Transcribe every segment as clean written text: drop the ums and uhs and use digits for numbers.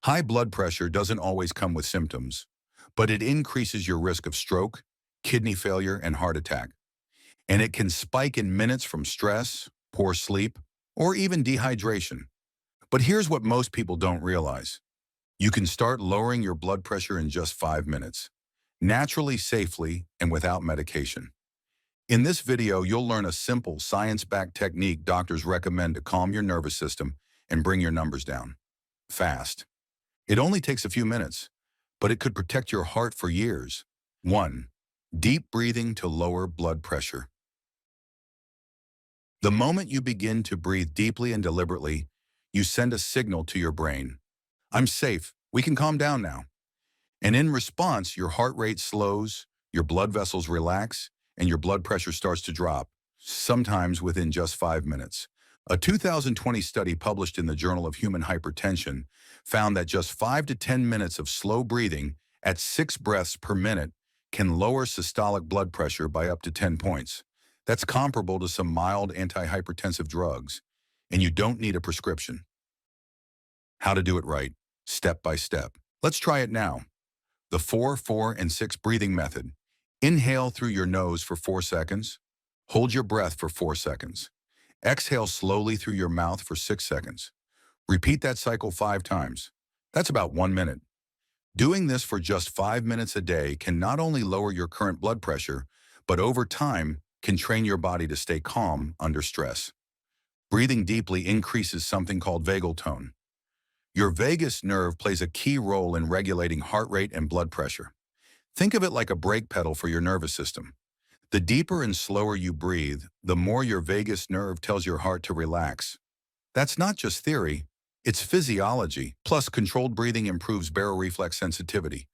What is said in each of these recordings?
High blood pressure doesn't always come with symptoms, but it increases your risk of stroke, kidney failure, and heart attack. And it can spike in minutes from stress, poor sleep, or even dehydration. But here's what most people don't realize. You can start lowering your blood pressure in just 5 minutes, naturally, safely, and without medication. In this video, you'll learn a simple, science-backed technique doctors recommend to calm your nervous system and bring your numbers down fast. It only takes a few minutes, but it could protect your heart for years. 1. Deep breathing to lower blood pressure. The moment you begin to breathe deeply and deliberately, you send a signal to your brain. I'm safe. We can calm down now. And in response, your heart rate slows, your blood vessels relax, and your blood pressure starts to drop, sometimes within just 5 minutes. A 2020 study published in the Journal of Human Hypertension found that just 5 to 10 minutes of slow breathing at 6 breaths per minute can lower systolic blood pressure by up to 10 points. That's comparable to some mild antihypertensive drugs, and you don't need a prescription. How to do it right, step by step. Let's try it now. The 4, 4, and 6 breathing method. Inhale through your nose for 4 seconds. Hold your breath for 4 seconds. Exhale slowly through your mouth for 6 seconds. Repeat that cycle 5 times. That's about 1 minute. Doing this for just 5 minutes a day can not only lower your current blood pressure, but over time can train your body to stay calm under stress. Breathing deeply increases something called vagal tone. Your vagus nerve plays a key role in regulating heart rate and blood pressure. Think of it like a brake pedal for your nervous system. The deeper and slower you breathe, the more your vagus nerve tells your heart to relax. That's not just theory, it's physiology. Plus, controlled breathing improves baroreflex sensitivity,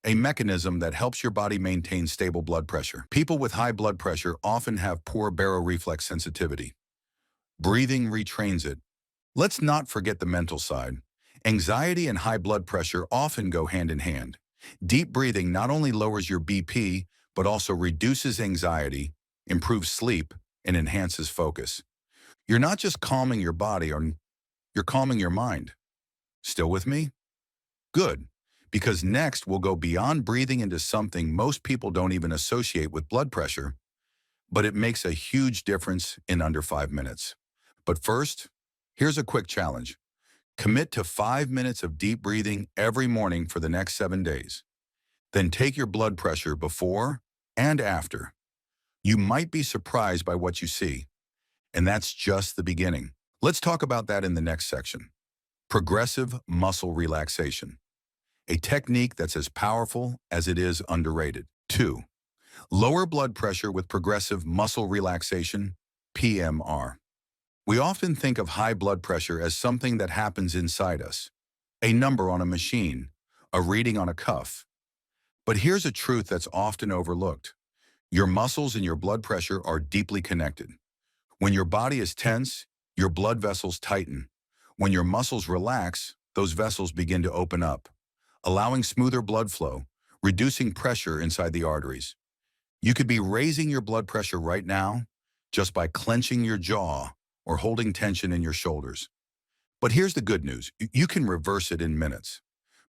a mechanism that helps your body maintain stable blood pressure. People with high blood pressure often have poor baroreflex sensitivity. Breathing retrains it. Let's not forget the mental side. Anxiety and high blood pressure often go hand in hand. Deep breathing not only lowers your BP, but also reduces anxiety, improves sleep, and enhances focus. You're not just calming your body, you're calming your mind. Still with me? Good, because next we'll go beyond breathing into something most people don't even associate with blood pressure, but it makes a huge difference in under 5 minutes. But first, here's a quick challenge. Commit to 5 minutes of deep breathing every morning for the next 7 days. Then take your blood pressure before and after. You might be surprised by what you see, and that's just the beginning. Let's talk about that in the next section. Progressive muscle relaxation, a technique that's as powerful as it is underrated. 2. Lower blood pressure with progressive muscle relaxation, PMR. We often think of high blood pressure as something that happens inside us, a number on a machine, a reading on a cuff. But here's a truth that's often overlooked. Your muscles and your blood pressure are deeply connected. When your body is tense, your blood vessels tighten. When your muscles relax, those vessels begin to open up, allowing smoother blood flow, reducing pressure inside the arteries. You could be raising your blood pressure right now just by clenching your jaw or holding tension in your shoulders. But here's the good news. You can reverse it in minutes.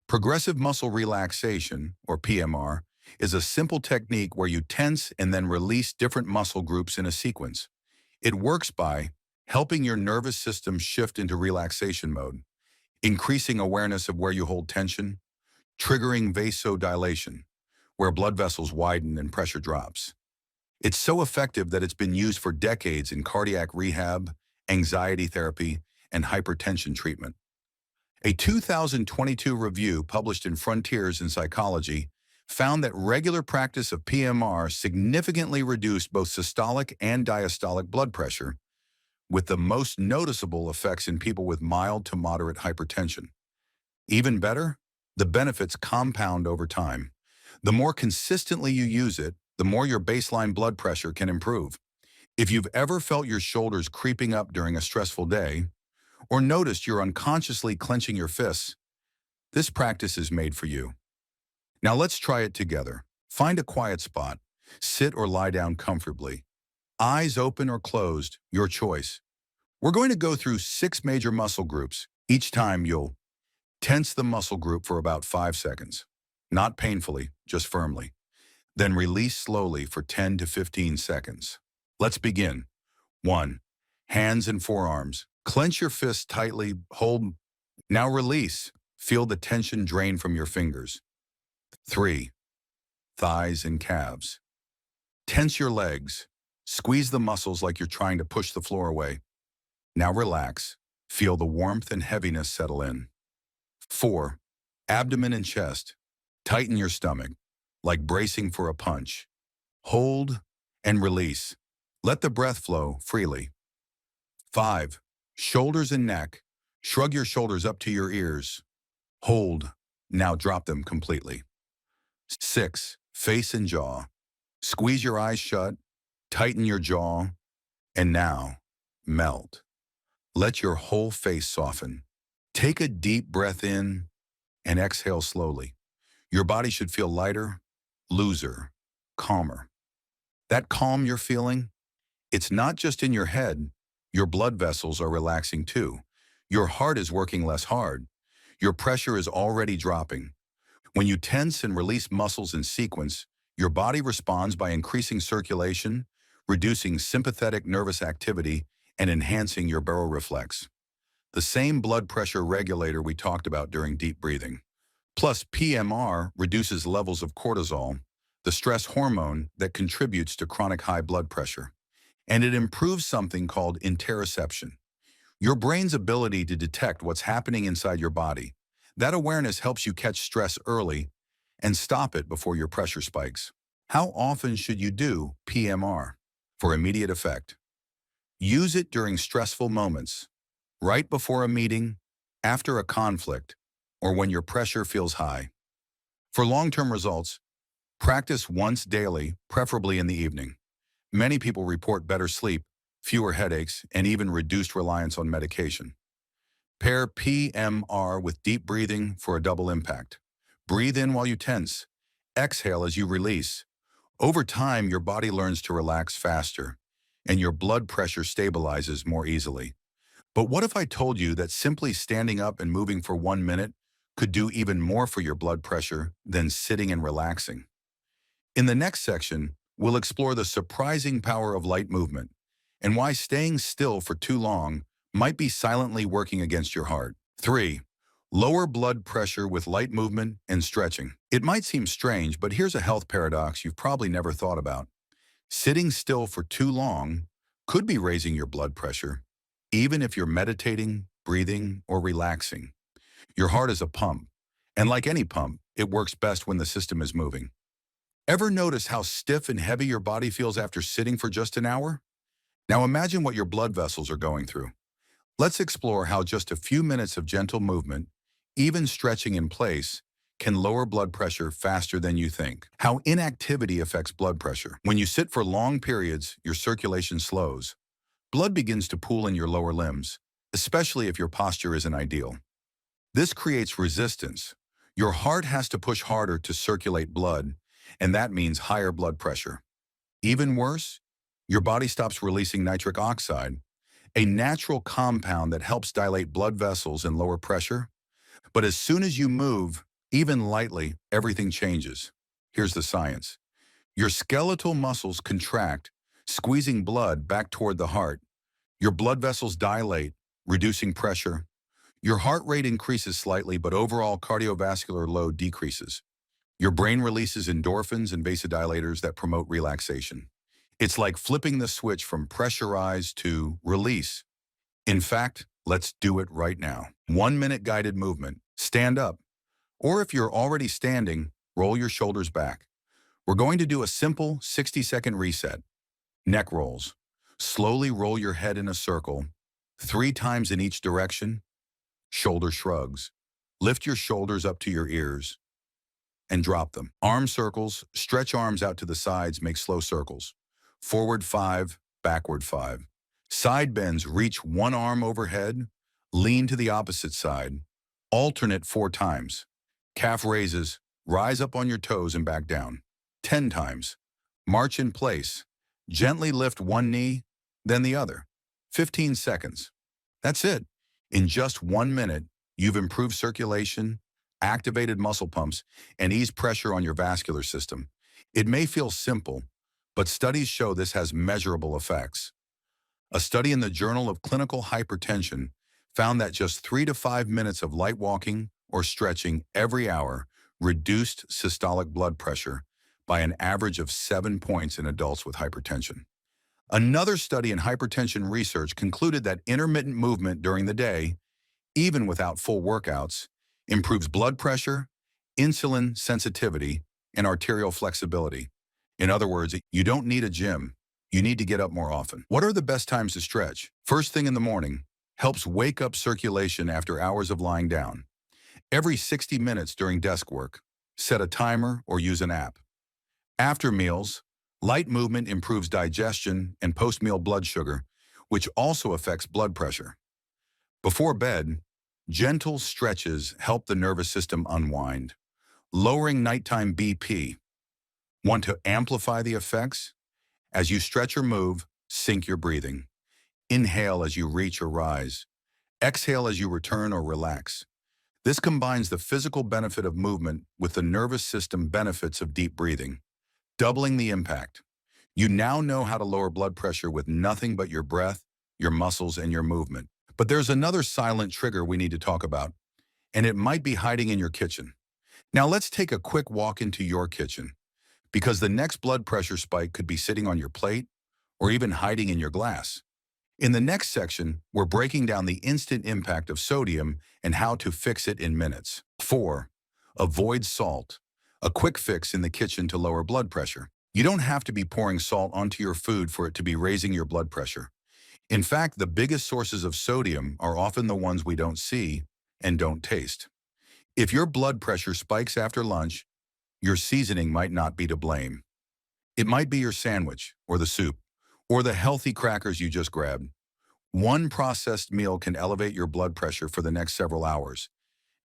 Progressive muscle relaxation, or PMR, is a simple technique where you tense and then release different muscle groups in a sequence. It works by helping your nervous system shift into relaxation mode, increasing awareness of where you hold tension, triggering vasodilation, where blood vessels widen and pressure drops. It's so effective that it's been used for decades in cardiac rehab, anxiety therapy, and hypertension treatment. A 2022 review published in Frontiers in Psychology found that regular practice of PMR significantly reduced both systolic and diastolic blood pressure, with the most noticeable effects in people with mild to moderate hypertension. Even better, the benefits compound over time. The more consistently you use it, the more your baseline blood pressure can improve. If you've ever felt your shoulders creeping up during a stressful day, or noticed you're unconsciously clenching your fists, this practice is made for you. Now let's try it together. Find a quiet spot. Sit or lie down comfortably. Eyes open or closed, your choice. We're going to go through 6 major muscle groups. Each time you'll Tense the muscle group for about 5 seconds. Not painfully, just firmly. Then release slowly for 10 to 15 seconds. Let's begin. 1. Hands and forearms. Clench your fists tightly, hold. Now release. Feel the tension drain from your fingers. 3. Thighs and calves. Tense your legs. Squeeze the muscles like you're trying to push the floor away. Now relax. Feel the warmth and heaviness settle in. 4. Abdomen and chest. Tighten your stomach, like bracing for a punch. Hold and release. Let the breath flow freely. 5. Shoulders and neck. Shrug your shoulders up to your ears. Hold. Now drop them completely. 6. Face and jaw. Squeeze your eyes shut. Tighten your jaw. And now, melt. Let your whole face soften. Take a deep breath in and exhale slowly. Your body should feel lighter, looser, calmer. That calm you're feeling, it's not just in your head. Your blood vessels are relaxing too. Your heart is working less hard. Your pressure is already dropping. When you tense and release muscles in sequence, your body responds by increasing circulation, reducing sympathetic nervous activity, and enhancing your baroreflex, the same blood pressure regulator we talked about during deep breathing. Plus, PMR reduces levels of cortisol, the stress hormone that contributes to chronic high blood pressure. And it improves something called interoception, your brain's ability to detect what's happening inside your body. That awareness helps you catch stress early and stop it before your pressure spikes. How often should you do PMR? For immediate effect, use it during stressful moments, right before a meeting, after a conflict, or when your pressure feels high. For long-term results, practice once daily, preferably in the evening. Many people report better sleep, fewer headaches, and even reduced reliance on medication. Pair PMR with deep breathing for a double impact. Breathe in while you tense. Exhale as you release. Over time, your body learns to relax faster, and your blood pressure stabilizes more easily. But what if I told you that simply standing up and moving for 1 minute could do even more for your blood pressure than sitting and relaxing? In the next section, we'll explore the surprising power of light movement and why staying still for too long might be silently working against your heart. 3. Lower blood pressure with light movement and stretching. It might seem strange, but here's a health paradox you've probably never thought about. Sitting still for too long could be raising your blood pressure, even if you're meditating, breathing, or relaxing. Your heart is a pump, and like any pump, it works best when the system is moving. Ever notice how stiff and heavy your body feels after sitting for just an hour? Now imagine what your blood vessels are going through. Let's explore how just a few minutes of gentle movement, even stretching in place, can lower blood pressure faster than you think. How inactivity affects blood pressure. When you sit for long periods, your circulation slows. Blood begins to pool in your lower limbs, especially if your posture isn't ideal. This creates resistance. Your heart has to push harder to circulate blood, and that means higher blood pressure. Even worse, your body stops releasing nitric oxide, a natural compound that helps dilate blood vessels and lower pressure. But as soon as you move, even lightly, everything changes. Here's the science. Your skeletal muscles contract, squeezing blood back toward the heart. Your blood vessels dilate, reducing pressure. Your heart rate increases slightly, but overall cardiovascular load decreases. Your brain releases endorphins and vasodilators that promote relaxation. It's like flipping the switch from pressurize to release. In fact, let's do it right now. 1 minute guided movement. Stand up. Or if you're already standing, roll your shoulders back. We're going to do a simple 60-second reset. Neck rolls. Slowly roll your head in a circle, 3 times in each direction. Shoulder shrugs. Lift your shoulders up to your ears and drop them. Arm circles. Stretch arms out to the sides, make slow circles. Forward 5, backward 5. Side bends, reach one arm overhead, lean to the opposite side. Alternate 4 times. Calf raises, rise up on your toes and back down. 10 times. March in place. Gently lift one knee, then the other. 15 seconds. That's it. In just 1 minute, You've improved circulation, activated muscle pumps, and eased pressure on your vascular system. It may feel simple, but studies show this has measurable effects. A study in the Journal of Clinical Hypertension found that just 3 to 5 minutes of light walking or stretching every hour reduced systolic blood pressure by an average of 7 points in adults with hypertension. Another study in hypertension research concluded that intermittent movement during the day, even without full workouts, improves blood pressure, insulin sensitivity, and arterial flexibility. In other words, you don't need a gym. You need to get up more often. What are the best times to stretch? First thing in the morning helps wake up circulation after hours of lying down. Every 60 minutes during desk work, set a timer or use an app. After meals, light movement improves digestion and post-meal blood sugar, which also affects blood pressure. Before bed, gentle stretches help the nervous system unwind, lowering nighttime BP. Want to amplify the effects? As you stretch or move, sync your breathing. Inhale as you reach or rise. Exhale as you return or relax. This combines the physical benefit of movement with the nervous system benefits of deep breathing, doubling the impact. You now know how to lower blood pressure with nothing but your breath, your muscles, and your movement. But there's another silent trigger we need to talk about, and it might be hiding in your kitchen. Now let's take a quick walk into your kitchen, because the next blood pressure spike could be sitting on your plate or even hiding in your glass. In the next section, we're breaking down the instant impact of sodium and how to fix it in minutes. 4. Avoid salt. A quick fix in the kitchen to lower blood pressure. You don't have to be pouring salt onto your food for it to be raising your blood pressure. In fact, the biggest sources of sodium are often the ones we don't see and don't taste. If your blood pressure spikes after lunch, your seasoning might not be to blame. It might be your sandwich, or the soup, or the healthy crackers you just grabbed. One processed meal can elevate your blood pressure for the next several hours,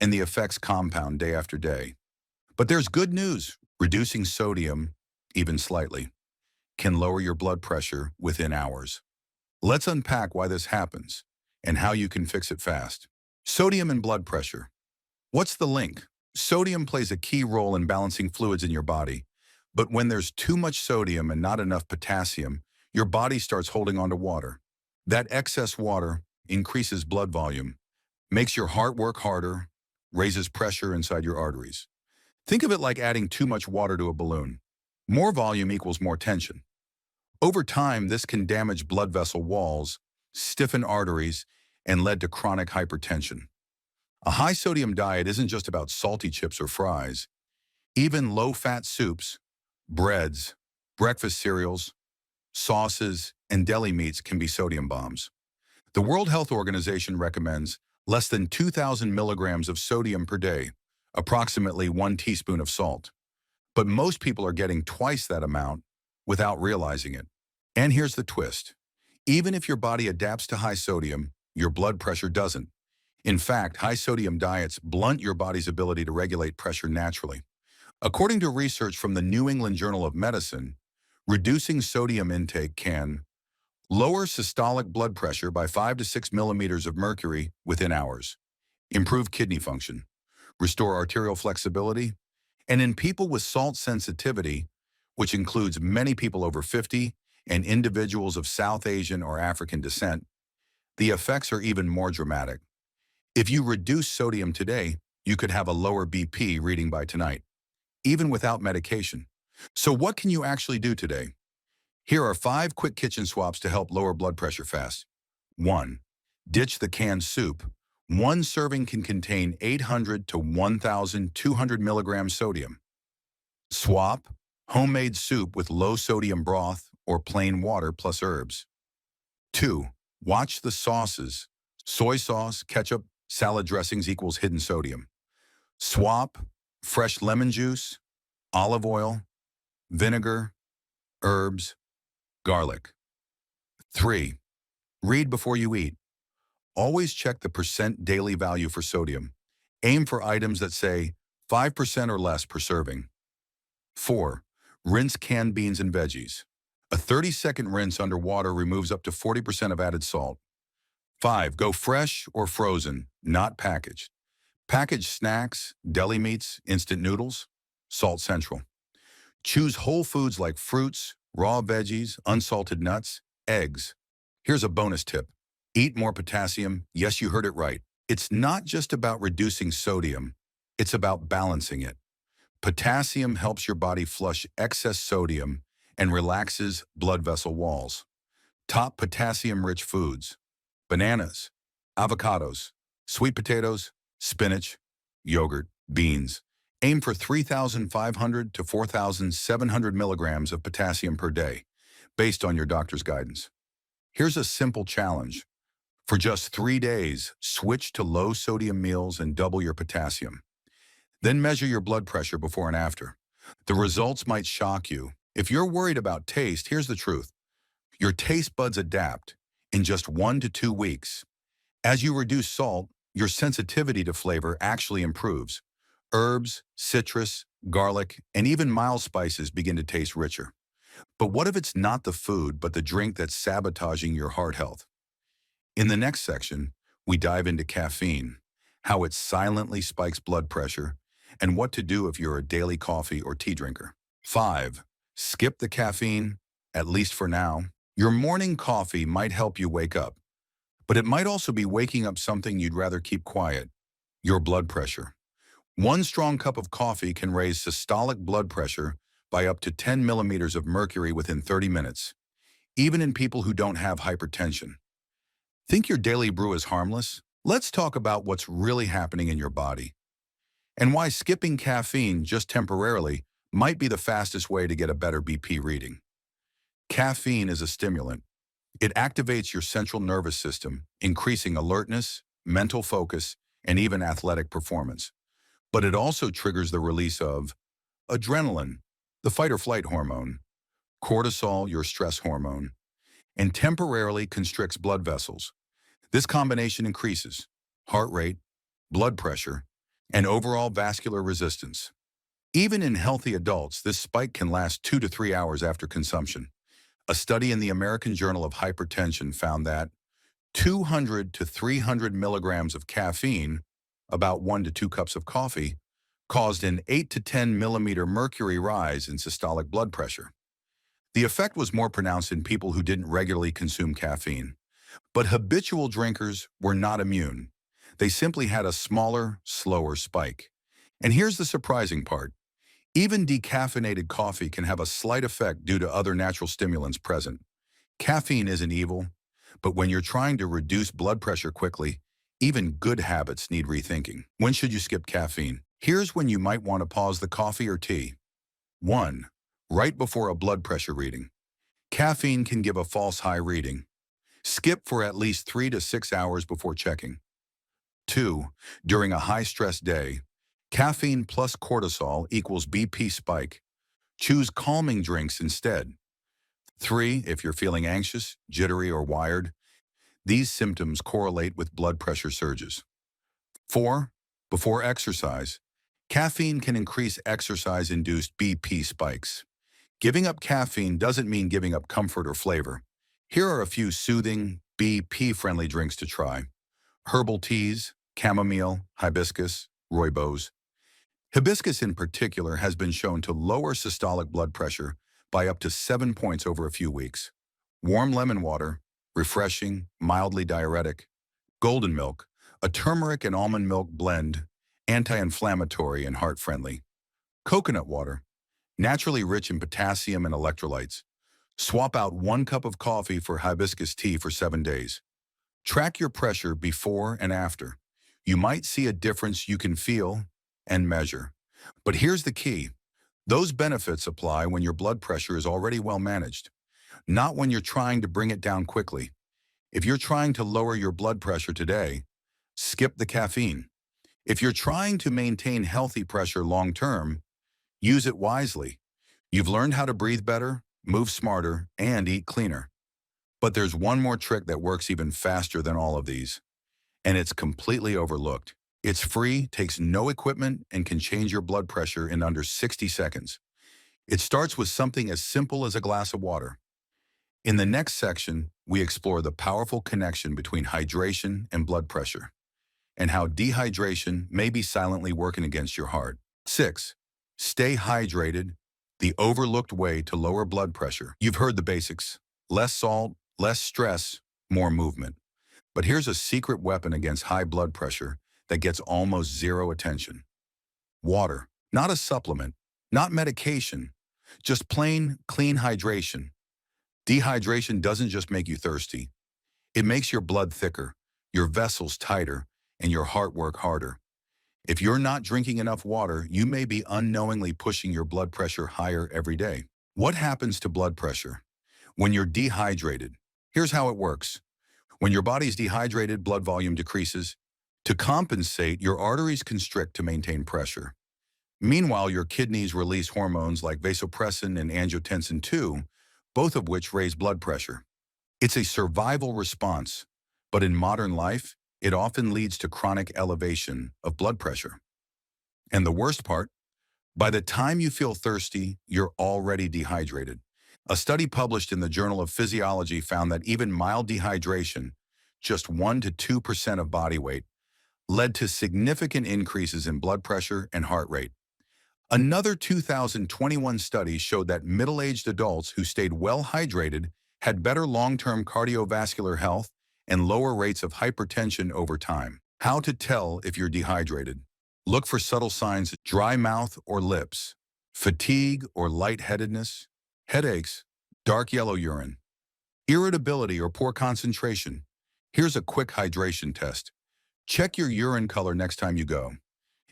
and the effects compound day after day. But there's good news. Reducing sodium, even slightly, can lower your blood pressure within hours. Let's unpack why this happens and how you can fix it fast. Sodium and blood pressure. What's the link? Sodium plays a key role in balancing fluids in your body, but when there's too much sodium and not enough potassium, your body starts holding on to water. That excess water increases blood volume, makes your heart work harder, raises pressure inside your arteries. Think of it like adding too much water to a balloon. More volume equals more tension. Over time, this can damage blood vessel walls, stiffen arteries, and lead to chronic hypertension. A high-sodium diet isn't just about salty chips or fries. Even low-fat soups, breads, breakfast cereals, sauces, and deli meats can be sodium bombs. The World Health Organization recommends less than 2,000 milligrams of sodium per day, approximately 1 teaspoon of salt. But most people are getting twice that amount without realizing it. And here's the twist. Even if your body adapts to high sodium, your blood pressure doesn't. In fact, high-sodium diets blunt your body's ability to regulate pressure naturally. According to research from the New England Journal of Medicine, reducing sodium intake can lower systolic blood pressure by 5 to 6 millimeters of mercury within hours, improve kidney function, restore arterial flexibility, and in people with salt sensitivity, which includes many people over 50 and individuals of South Asian or African descent, the effects are even more dramatic. If you reduce sodium today, you could have a lower BP reading by tonight, even without medication. So what can you actually do today? Here are 5 quick kitchen swaps to help lower blood pressure fast. 1. Ditch the canned soup. One serving can contain 800 to 1,200 milligrams sodium. Swap homemade soup with low sodium broth or plain water plus herbs. 2. Watch the sauces. Soy sauce, ketchup, salad dressings equals hidden sodium. Swap fresh lemon juice, olive oil, vinegar, herbs, garlic. 3. Read before you eat. Always check the percent daily value for sodium. Aim for items that say 5% or less per serving. 4. Rinse canned beans and veggies. A 30-second rinse under water removes up to 40% of added salt. 5. Go fresh or frozen, not packaged. Packaged snacks, deli meats, instant noodles, salt central. Choose whole foods like fruits, raw veggies, unsalted nuts, eggs. Here's a bonus tip. Eat more potassium. Yes, you heard it right. It's not just about reducing sodium. It's about balancing it. Potassium helps your body flush excess sodium and relaxes blood vessel walls. Top potassium-rich foods: bananas, avocados, sweet potatoes, spinach, yogurt, beans. Aim for 3,500 to 4,700 milligrams of potassium per day, based on your doctor's guidance. Here's a simple challenge. For just 3 days, switch to low-sodium meals and double your potassium. Then measure your blood pressure before and after. The results might shock you. If you're worried about taste, here's the truth. Your taste buds adapt in just 1 to 2 weeks. As you reduce salt, your sensitivity to flavor actually improves. Herbs, citrus, garlic, and even mild spices begin to taste richer. But what if it's not the food, but the drink that's sabotaging your heart health? In the next section, we dive into caffeine, how it silently spikes blood pressure, and what to do if you're a daily coffee or tea drinker. 5. Skip the caffeine, at least for now. Your morning coffee might help you wake up, but it might also be waking up something you'd rather keep quiet: your blood pressure. One strong cup of coffee can raise systolic blood pressure by up to 10 millimeters of mercury within 30 minutes, even in people who don't have hypertension. Think your daily brew is harmless? Let's talk about what's really happening in your body and why skipping caffeine just temporarily might be the fastest way to get a better BP reading. Caffeine is a stimulant. It activates your central nervous system, increasing alertness, mental focus, and even athletic performance. But it also triggers the release of adrenaline, the fight-or-flight hormone, cortisol, your stress hormone, and temporarily constricts blood vessels. This combination increases heart rate, blood pressure, and overall vascular resistance. Even in healthy adults, this spike can last 2 to 3 hours after consumption. A study in the American Journal of Hypertension found that 200 to 300 milligrams of caffeine, about 1 to 2 cups of coffee, caused an 8 to 10 millimeter mercury rise in systolic blood pressure. The effect was more pronounced in people who didn't regularly consume caffeine. But habitual drinkers were not immune. They simply had a smaller, slower spike. And here's the surprising part. Even decaffeinated coffee can have a slight effect due to other natural stimulants present. Caffeine isn't evil, but when you're trying to reduce blood pressure quickly, even good habits need rethinking. When should you skip caffeine? Here's when you might want to pause the coffee or tea. 1. Right before a blood pressure reading. Caffeine can give a false high reading. Skip for at least 3 to 6 hours before checking. 2. During a high-stress day. Caffeine plus cortisol equals BP spike. Choose calming drinks instead. 3. If you're feeling anxious, jittery, or wired, these symptoms correlate with blood pressure surges. 4. Before exercise. Caffeine can increase exercise-induced BP spikes. Giving up caffeine doesn't mean giving up comfort or flavor. Here are a few soothing, BP-friendly drinks to try. Herbal teas, chamomile, hibiscus, rooibos. Hibiscus in particular has been shown to lower systolic blood pressure by up to 7 points over a few weeks. Warm lemon water, refreshing, mildly diuretic. Golden milk, a turmeric and almond milk blend, anti-inflammatory and heart-friendly. Coconut water, naturally rich in potassium and electrolytes. Swap out 1 cup of coffee for hibiscus tea for 7 days. Track your pressure before and after. You might see a difference you can feel and measure. But here's the key. Those benefits apply when your blood pressure is already well managed, not when you're trying to bring it down quickly. If you're trying to lower your blood pressure today, skip the caffeine. If you're trying to maintain healthy pressure long-term, use it wisely. You've learned how to breathe better, move smarter, and eat cleaner. But there's one more trick that works even faster than all of these, and it's completely overlooked. It's free, takes no equipment, and can change your blood pressure in under 60 seconds. It starts with something as simple as a glass of water. In the next section, we explore the powerful connection between hydration and blood pressure. and how dehydration may be silently working against your heart. 6. Stay hydrated, the overlooked way to lower blood pressure. You've heard the basics. Less salt, less stress, more movement. But here's a secret weapon against high blood pressure that gets almost zero attention. Water. Not a supplement, not medication, just plain, clean hydration. Dehydration doesn't just make you thirsty. It makes your blood thicker, your vessels tighter, and your heart work harder. If you're not drinking enough water, you may be unknowingly pushing your blood pressure higher every day. What happens to blood pressure when you're dehydrated? Here's how it works. When your body's dehydrated, blood volume decreases. To compensate, your arteries constrict to maintain pressure. Meanwhile, your kidneys release hormones like vasopressin and angiotensin II, both of which raise blood pressure. It's a survival response, but in modern life, it often leads to chronic elevation of blood pressure. And the worst part, by the time you feel thirsty, you're already dehydrated. A study published in the Journal of Physiology found that even mild dehydration, just 1 to 2% of body weight, led to significant increases in blood pressure and heart rate. Another 2021 study showed that middle-aged adults who stayed well hydrated had better long-term cardiovascular health and lower rates of hypertension over time. How to tell if you're dehydrated? Look for subtle signs: dry mouth or lips, fatigue or lightheadedness, headaches, dark yellow urine, irritability or poor concentration. Here's a quick hydration test. Check your urine color next time you go.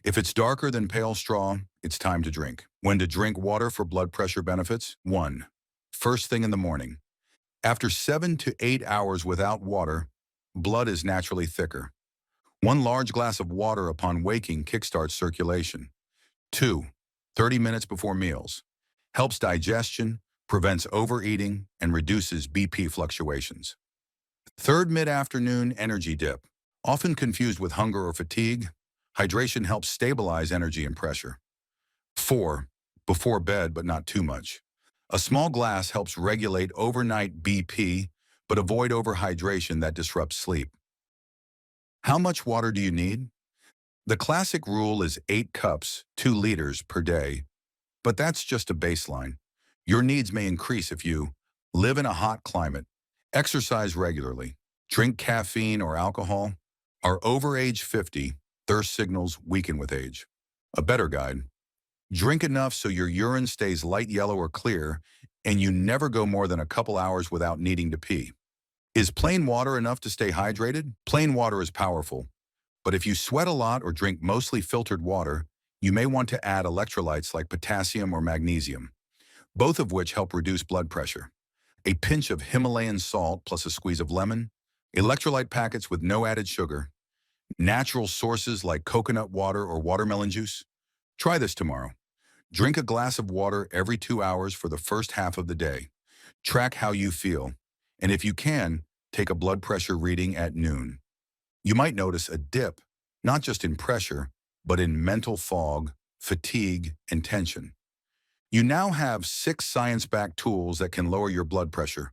If it's darker than pale straw, it's time to drink. When to drink water for blood pressure benefits? 1. First thing in the morning. After 7 to 8 hours without water, blood is naturally thicker. 1 large glass of water upon waking kickstarts circulation. 2. 30 minutes before meals. Helps digestion, prevents overeating, and reduces BP fluctuations. 3rd, mid-afternoon energy dip. Often confused with hunger or fatigue, hydration helps stabilize energy and pressure. 4. Before bed, but not too much. A small glass helps regulate overnight BP, but avoid overhydration that disrupts sleep. How much water do you need? The classic rule is 8 cups, 2 liters per day, but that's just a baseline. Your needs may increase if you live in a hot climate, exercise regularly, drink caffeine or alcohol, are over age 50, thirst signals weaken with age. A better guide: drink enough so your urine stays light yellow or clear, and you never go more than a couple hours without needing to pee. Is plain water enough to stay hydrated? Plain water is powerful, but if you sweat a lot or drink mostly filtered water, you may want to add electrolytes like potassium or magnesium, both of which help reduce blood pressure. A pinch of Himalayan salt plus a squeeze of lemon, electrolyte packets with no added sugar, natural sources like coconut water or watermelon juice. Try this tomorrow. Drink a glass of water every 2 hours for the first half of the day. Track how you feel, and if you can, take a blood pressure reading at noon. You might notice a dip, not just in pressure, but in mental fog, fatigue, and tension. You now have 6 science-backed tools that can lower your blood pressure,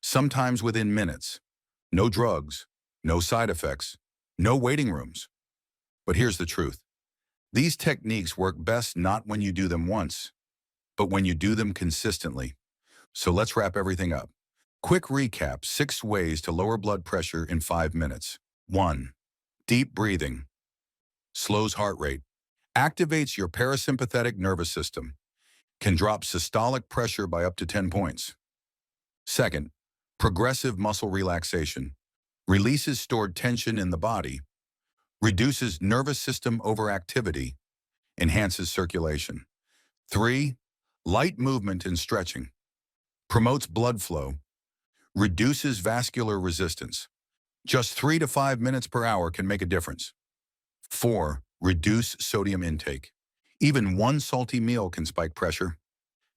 sometimes within minutes. No drugs, no side effects, no waiting rooms. But here's the truth. These techniques work best not when you do them once, but when you do them consistently. So let's wrap everything up. Quick recap: 6 ways to lower blood pressure in 5 minutes. 1. Deep breathing. Slows heart rate. Activates your parasympathetic nervous system. Can drop systolic pressure by up to 10 points. 2. Progressive muscle relaxation. Releases stored tension in the body. Reduces nervous system overactivity. Enhances circulation. 3. Light movement and stretching. Promotes blood flow. Reduces vascular resistance. Just 3 to 5 minutes per hour can make a difference. 4. Reduce sodium intake. Even 1 salty meal can spike pressure.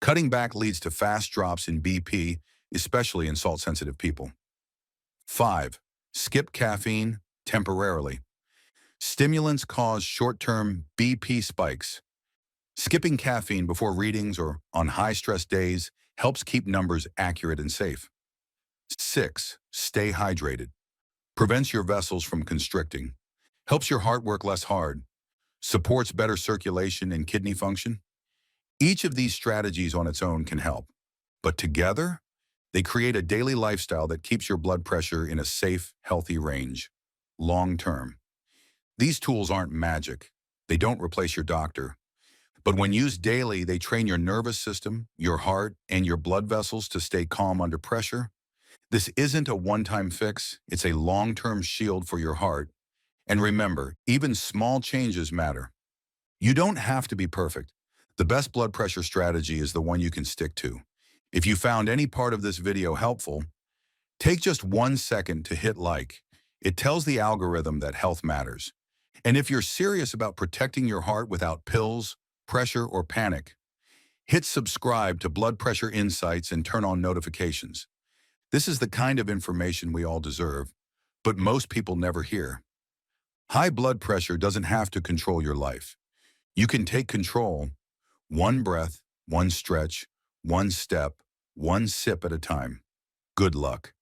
Cutting back leads to fast drops in BP, especially in salt-sensitive people. 5. Skip caffeine temporarily. Stimulants cause short-term BP spikes. Skipping caffeine before readings or on high-stress days helps keep numbers accurate and safe. 6. Stay hydrated. Prevents your vessels from constricting. helps your heart work less hard, supports better circulation and kidney function. Each of these strategies on its own can help, but together, they create a daily lifestyle that keeps your blood pressure in a safe, healthy range, long term. These tools aren't magic. They don't replace your doctor. But when used daily, they train your nervous system, your heart, and your blood vessels to stay calm under pressure. This isn't a one-time fix. It's a long-term shield for your heart. And remember, even small changes matter. You don't have to be perfect. The best blood pressure strategy is the one you can stick to. If you found any part of this video helpful, take just 1 second to hit like. It tells the algorithm that health matters. And if you're serious about protecting your heart without pills, pressure, or panic, hit subscribe to Blood Pressure Insights and turn on notifications. This is the kind of information we all deserve, but most people never hear. High blood pressure doesn't have to control your life. You can take control, one breath, one stretch, one step, one sip at a time. Good luck.